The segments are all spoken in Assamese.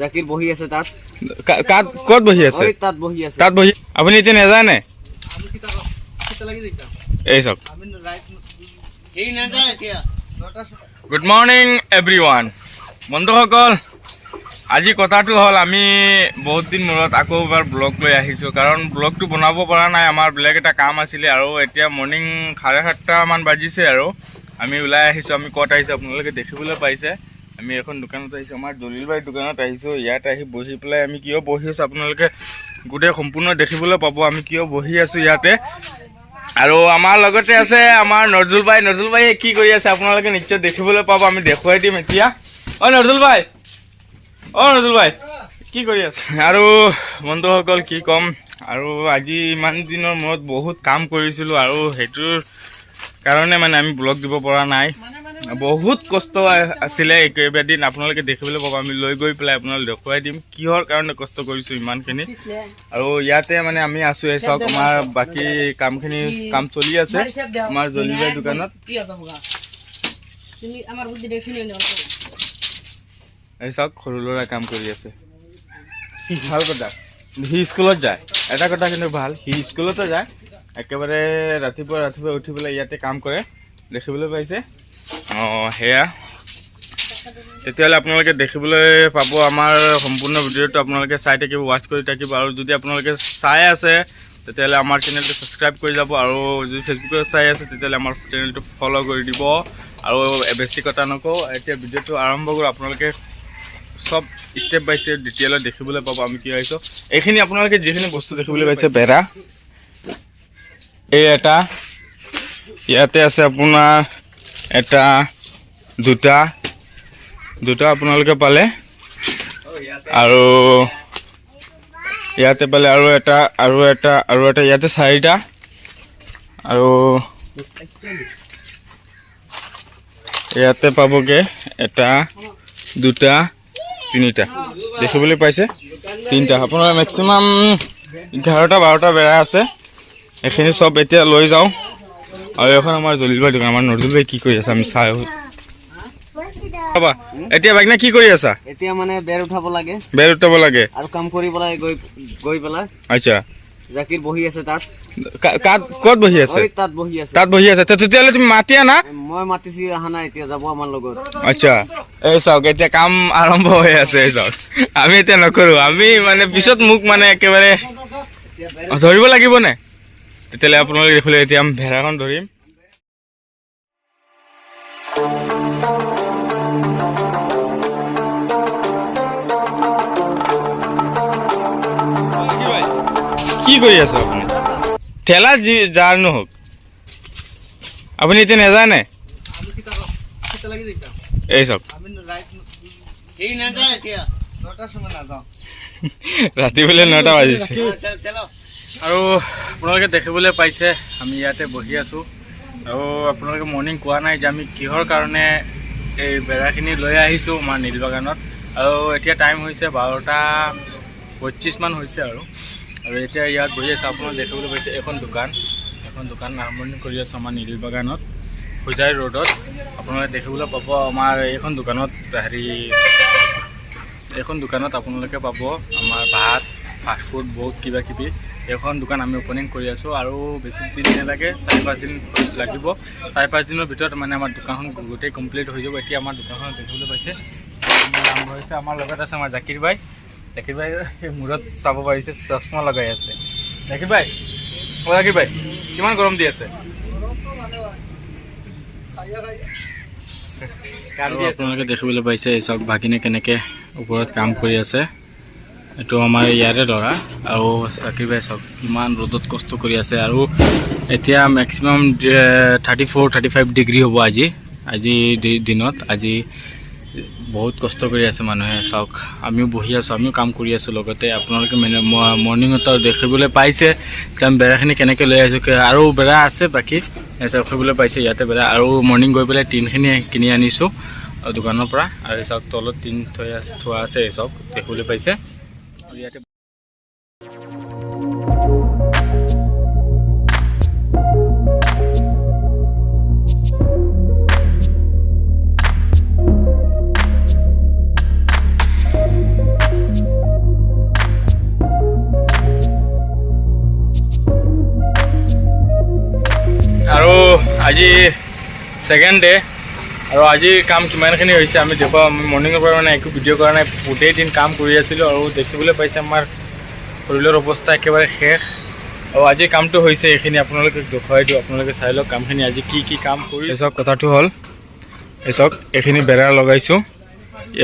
জাকিৰ বহি আছে তাত ক'ত বহি আছে তাত বহি আছে তাত বহি আপুনি এতিয়া নাজানে এই চাওক গুড মৰ্নিং এভৰিৱান বন্ধুসকল আজি কথাটো হ'ল আমি বহুত দিন মূৰত আকৌ এবাৰ ব্লগ লৈ আহিছোঁ কাৰণ ব্লগটো বনাব পৰা নাই আমাৰ বেলেগ এটা কাম আছিলে আৰু এতিয়া মৰ্নিং 7:30 মান বাজিছে আৰু আমি ওলাই আহিছোঁ আমি ক'ত আহিছোঁ আপোনালোকে দেখিবলৈ পাইছে আমি এখন দোকানত আহিছোঁ আমাৰ দলিলবাইৰ দোকানত আহিছোঁ ইয়াত আহি বহি পেলাই আমি কিয় বহি আছোঁ আপোনালোকে গোটেই সম্পূৰ্ণ দেখিবলৈ পাব আমি কিয় বহি আছোঁ ইয়াতে আৰু আমাৰ লগতে আছে আমাৰ নজৰুল ভাই কি কৰি আছে আপোনালোকে নিশ্চয় দেখিবলৈ পাব আমি দেখুৱাই দিম এতিয়া নজৰুল ভাই কি কৰি আছে আৰু বন্ধুসকল কি ক'ম আৰু আজি ইমান দিনৰ মূৰত বহুত কাম কৰিছিলোঁ আৰু সেইটোৰ কাৰণে মানে আমি ব্লগ দিব পৰা নাই বহুত কষ্ট আছিলে এইকেইদিন আপোনালোকে দেখিবলৈ পাব আমি লৈ গৈ পেলাই আপোনালোকে দেখুৱাই দিম কিহৰ কাৰণে কষ্ট কৰিছোঁ ইমানখিনি আৰু ইয়াতে মানে আমি আছোঁ এই চাওক আমাৰ বাকী কাম চলি আছে আমাৰ জলিবাই দোকানত এই চাওক সৰু ল'ৰা কাম কৰি আছে ভাল কথা সি স্কুলত যায় এটা কথা কিন্তু ভাল সি স্কুলতো যায় একেবাৰে ৰাতিপুৱা উঠি পেলাই ইয়াতে কাম কৰে দেখিবলৈ পাইছে সেয়া তেতিয়াহ'লে আপোনালোকে দেখিবলৈ পাব আমাৰ সম্পূৰ্ণ ভিডিঅ'টো আপোনালোকে চাই থাকিব ৱাচ কৰি থাকিব আৰু যদি আপোনালোকে চাই আছে তেতিয়াহ'লে আমাৰ চেনেলটো ছাবস্ক্ৰাইব কৰি যাব আৰু যদি ফেচবুকত চাই আছে তেতিয়াহ'লে আমাৰ চেনেলটো ফ'ল' কৰি দিব আৰু বেছি কথা নকওঁ এতিয়া ভিডিঅ'টো আৰম্ভ কৰোঁ আপোনালোকে সব ষ্টেপ বাই ষ্টেপ ডিটেইলত দেখিবলৈ পাব আমি কি আহিছোঁ এইখিনি আপোনালোকে যিখিনি বস্তু দেখিবলৈ পাইছে বেৰা এই এটা ইয়াতে আছে আপোনাৰ এটা দুটা আপোনালোকে পালে আৰু ইয়াতে পালে আৰু এটা ইয়াতে 4টা আৰু ইয়াতে পাবগে 1 2 3টা দেখিবলৈ পাইছে 3টা আপোনাৰ মেক্সিমাম 11টা 12টা বেৰা আছে এইখিনি সব এতিয়া লৈ যাওঁ আৰু এখন আমাৰ জলিলবাই দোকান আমাৰ নজৰুল ভাই কি কৰি আছে আমি চাই এতিয়া বাইকনা কি কৰি আছা এতিয়া মানে বেৰ উঠাব লাগে আৰু কাম কৰিব লাগে গৈ পেলাই আচ্ছা জাকিৰ বহি আছে তাত ক'ত বহি আছে তাত বহি আছে তেতিয়াহ'লে তুমি মাতিয়া না মই মাতিছি অহা নাই এতিয়া যাব আমাৰ লগত আচ্ছা এই চাওক এতিয়া কাম আৰম্ভ হৈ আছে এই চাওক আমি এতিয়া নকৰোঁ আমি মানে পিছত মোক মানে একেবাৰে ধৰিব লাগিব নে তেতিয়াহ'লে আপোনালোকে দেখিলে এতিয়া আমি ভেড়াখন ধৰিম কি কৰি আছে আপুনি ঠেলা যাৰ নহওক আপুনি এতিয়া নাজানে এই চাওক ৰাতি বোলে 9টা বাজিছে আৰু আপোনালোকে দেখিবলৈ পাইছে আমি ইয়াতে বহি আছোঁ আৰু আপোনালোকে মৰ্ণিং কোৱা নাই যে আমি কিহৰ কাৰণে এই বেৰাখিনি লৈ আহিছোঁ আমাৰ নীলবাগানত আৰু এতিয়া টাইম হৈছে 12:25 মান হৈছে আৰু এতিয়া ইয়াত বহি আছে আপোনালোকে দেখিবলৈ পাইছে এখন দোকান আৰম্ভণি কৰি আছোঁ আমাৰ নীলবাগানত হোজাই ৰোডত আপোনালোকে দেখিবলৈ পাব আমাৰ এইখন দোকানত আপোনালোকে পাব আমাৰ ভাত ফাষ্টফুড বহুত কিবা কিবি এখন দোকান আমি অপেনিং কৰি আছোঁ আৰু বেছি দিন নালাগে 4-5 দিন লাগিব 4-5 দিনৰ ভিতৰত মানে আমাৰ দোকানখন গোটেই কমপ্লিট হৈ যাব এতিয়া আমাৰ দোকানখন দেখিবলৈ পাইছে আৰম্ভ হৈছে আমাৰ লগত আছে আমাৰ জাকিৰ ভাই মূৰত চাব পাৰিছে চশমা লগাই আছে জাকিৰ ভাই কিমান গৰম দি আছে আপোনালোকে দেখিবলৈ পাইছে এই চাওক ভাগিনে কেনেকৈ ওপৰত কাম কৰি আছে এইটো আমাৰ ইয়াৰে ল'ৰা আৰু জাকিৰ ভাই চাওক কিমান ৰ'দত কষ্ট কৰি আছে আৰু এতিয়া মেক্সিমাম 34-35 ডিগ্ৰী হ'ব আজি দিনত আজি বহুত কষ্ট কৰি আছে মানুহে চাওক আমিও বহি আছোঁ আমিও কাম কৰি আছোঁ লগতে আপোনালোকে মানে মৰ্ণিঙত দেখিবলৈ পাইছে যে আমি বেৰাখিনি কেনেকৈ লৈ আহিছোঁ আৰু বেৰা আছে বাকী দেখিবলৈ পাইছে ইয়াতে বেৰা আৰু মৰ্ণিং গৈ পেলাই টিনখিনি কিনি আনিছোঁ দোকানৰ পৰা আৰু চাওক তলত টিন থোৱা আছে এই চাওক দেখিবলৈ পাইছে আৰু ইয়াতে আজি ছেকেণ্ড ডে আৰু আজি কাম কিমানখিনি হৈছে আমি দেখুৱাম। আমি মৰ্ণিঙৰ পৰা মানে একো ভিডিঅ' কৰা নাই, গোটেই দিন কাম কৰি আছিলোঁ আৰু দেখিবলৈ পাইছে আমাৰ শৰীৰৰ অৱস্থা একেবাৰে শেষ। আৰু আজি কামটো হৈছে এইখিনি আপোনালোকে দেখুৱাই দিওঁ, আপোনালোকে চাই লওক কামখিনি আজি কি কাম কৰি। এই চাওক কথাটো হ'ল এই চাওক এইখিনি বেৰা লগাইছোঁ,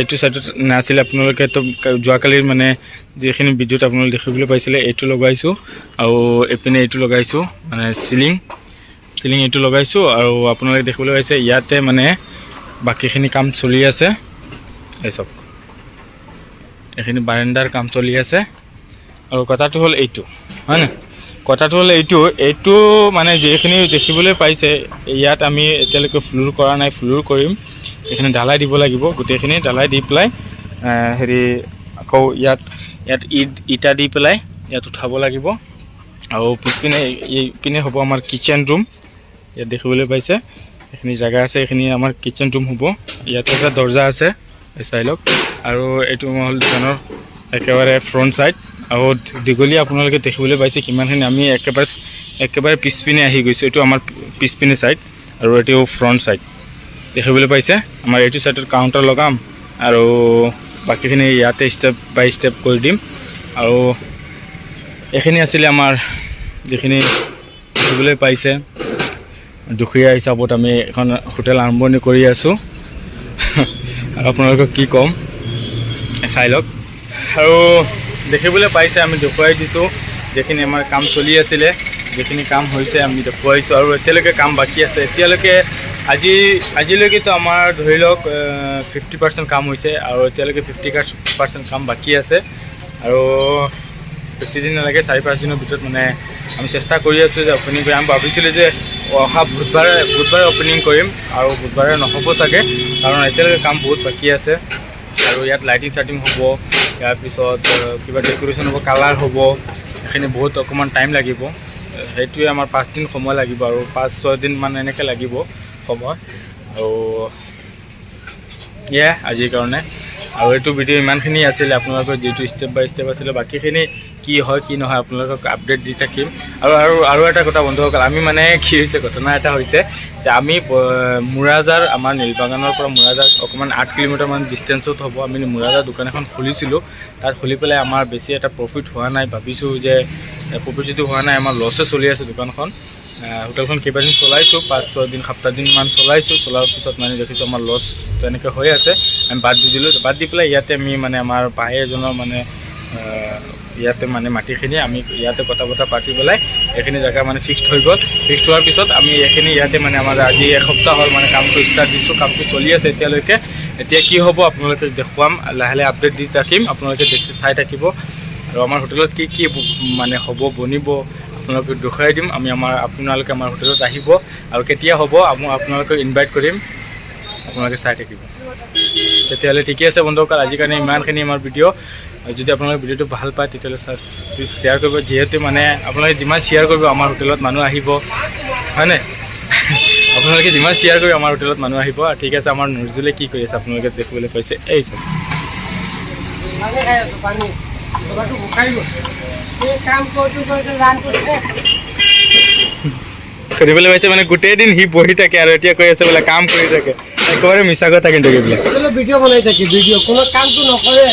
এইটো চাইডত নাছিলে আপোনালোকে তো যোৱাকালিৰ মানে যিখিনি ভিডিঅ'ত আপোনালোকে দেখিবলৈ পাইছিলে এইটো লগাইছোঁ আৰু এইপিনে এইটো লগাইছোঁ মানে চিলিং এইটো লগাইছোঁ আৰু আপোনালোকে দেখিবলৈ পাইছে ইয়াতে মানে বাকীখিনি কাম চলি আছে। এই চাওক এইখিনি বাৰাণ্ডাৰ কাম চলি আছে আৰু কথাটো হ'ল এইটো হয় নাই, কথাটো হ'ল এইটো মানে যিখিনি দেখিবলৈ পাইছে ইয়াত আমি এতিয়ালৈকে ফ্লোৰ কৰা নাই, ফ্লোৰ কৰিম। এইখিনি ঢালাই দিব লাগিব, গোটেইখিনি ঢালাই দি পেলাই হেৰি আকৌ ইয়াত ইটা দি পেলাই ইয়াত উঠাব লাগিব। আৰু পিছপিনে হ'ব আমাৰ কিটচেন ৰুম, ইয়াত দেখিবলৈ পাইছে এইখিনি জেগা আছে, এইখিনি আমাৰ কিটচেন ৰুম হ'ব। ইয়াতে এটা দৰ্জা আছে চাই লওক আৰু এইটো হ'ল দোকানৰ একেবাৰে ফ্ৰণ্ট ছাইড আৰু দীঘলীয়া আপোনালোকে দেখিবলৈ পাইছে কিমানখিনি। আমি একেবাৰে পিছপিনে আহি গৈছোঁ, এইটো আমাৰ পিছপিনে ছাইড আৰু এইটো ফ্ৰণ্ট ছাইড দেখিবলৈ পাইছে। আমাৰ এইটো ছাইডত কাউণ্টাৰ লগাম আৰু বাকীখিনি ইয়াতে ষ্টেপ বাই ষ্টেপ কৰি দিম। আৰু এইখিনি আছিলে আমাৰ যিখিনি দেখিবলৈ পাইছে দুখীয়া হিচাপত আমি এখন হোটেল আৰম্ভণি কৰি আছোঁ। আৰু আপোনালোকক কি ক'ম চাই লওক। আৰু দেখিবলৈ পাইছে আমি দেখুৱাই দিছোঁ যিখিনি আমাৰ কাম চলি আছিলে, যিখিনি কাম হৈছে আমি দেখুৱাইছোঁ আৰু এতিয়ালৈকে কাম বাকী আছে। এতিয়ালৈকে আজিলৈকেতো আমাৰ ধৰি লওক 50% কাম হৈছে আৰু এতিয়ালৈকে 50% কাম বাকী আছে। আৰু বেছিদিন নালাগে, 4-5 দিনৰ ভিতৰত মানে আমি চেষ্টা কৰি আছোঁ যে অ'পেনিং কৰিম। আমি ভাবিছিলোঁ যে অহা বুধবাৰে অ'পেনিং কৰিম আৰু বুধবাৰে নহ'ব চাগে, কাৰণ এতিয়ালৈকে কাম বহুত বাকী আছে। আৰু ইয়াত লাইটিং চাইটিং হ'ব, ইয়াৰ পিছত কিবা ডেক'ৰেশ্যন হ'ব, কালাৰ হ'ব, এইখিনি বহুত অকণমান টাইম লাগিব। সেইটোৱে আমাৰ 5 দিন সময় লাগিব আৰু 5-6 দিন মান এনেকৈ লাগিব সময়। আৰু আজিৰ কাৰণে আৰু এইটো ভিডিঅ' ইমানখিনি আছিলে, আপোনালোকৰ যিটো ষ্টেপ বাই ষ্টেপ আছিলে। বাকীখিনি কি হয় কি নহয় আপোনালোকক আপডেট দি থাকিম। আৰু এটা কথা বন্ধুসকল, আমি মানে কি হৈছে, ঘটনা এটা হৈছে যে আমি মুৰাজাৰ আমাৰ নীলবাগানৰ পৰা মুৰাজাৰ অকণমান 8 কিলোমিটাৰমান ডিষ্টেঞ্চত হ'ব। আমি মুৰাজাৰ দোকান এখন খুলিছিলোঁ, তাত খুলি পেলাই আমাৰ বেছি এটা প্ৰফিট হোৱা নাই। ভাবিছোঁ যে প্ৰফিট যদি হোৱা নাই, আমাৰ লছে চলি আছে দোকানখন। হোটেলখন কেইবাদিন চলাইছোঁ, 5-6 দিন 7 দিনমান চলাইছোঁ। চলাৰ পিছত মানে দেখিছোঁ আমাৰ লছ তেনেকৈ হৈ আছে, আমি বাদ দি দিলোঁ। বাদ দি পেলাই ইয়াতে আমি মানে আমাৰ ভাই এজনৰ মানে ইয়াতে মানে মাটিখিনি আমি ইয়াতে কথা বতৰা পাতি পেলাই এইখিনি জেগা মানে ফিক্সড হৈ গ'ল। ফিক্সড হোৱাৰ পিছত আমি এইখিনি ইয়াতে মানে আমাৰ আজি এসপ্তাহ হ'ল মানে কামটো ষ্টাৰ্ট দিছোঁ, কামটো চলি আছে এতিয়ালৈকে। এতিয়া কি হ'ব আপোনালোকে দেখুৱাম, লাহে আপডেট দি থাকিম, আপোনালোকে চাই থাকিব। আৰু আমাৰ হোটেলত কি মানে হ'ব বনিব আপোনালোকে দেখুৱাই দিম। আপোনালোকে আমাৰ হোটেলত আহিব আৰু কেতিয়া হ'ব আপোনালোকক ইনভাইট কৰিম, আপোনালোকে চাই থাকিব। তেতিয়াহ'লে ঠিকে আছে বন্ধুসকল, আজিৰ কাৰণে ইমানখিনি আমাৰ ভিডিঅ'। যদি আপোনালোকে ভিডিঅ'টো ভাল পায় তেতিয়াহ'লে প্লিজ শ্বেয়াৰ কৰিব, যিহেতু মানে আপোনালোকে যিমান শ্বেয়াৰ কৰিব আমাৰ হোটেলত মানুহ আহিব, হয়নে? আপোনালোকে যিমান শ্বেয়াৰ কৰিব আমাৰ হোটেলত মানুহ আহিব। ঠিক আছে, আমাৰ নজৰুলে কি কৰি আছে আপোনালোকে দেখিবলৈ পাইছে, এই চাওক সুধিবলৈ পাইছে মানে গোটেই দিন সি বহি থাকে আৰু এতিয়া কৈ আছে বোলে কাম কৰি থাকে। একেবাৰে মিছা কথা কিন্তু এইবিলাক ভিডিঅ' বনাই থাকে, ভিডিঅ' কোনো কামটো নকৰে।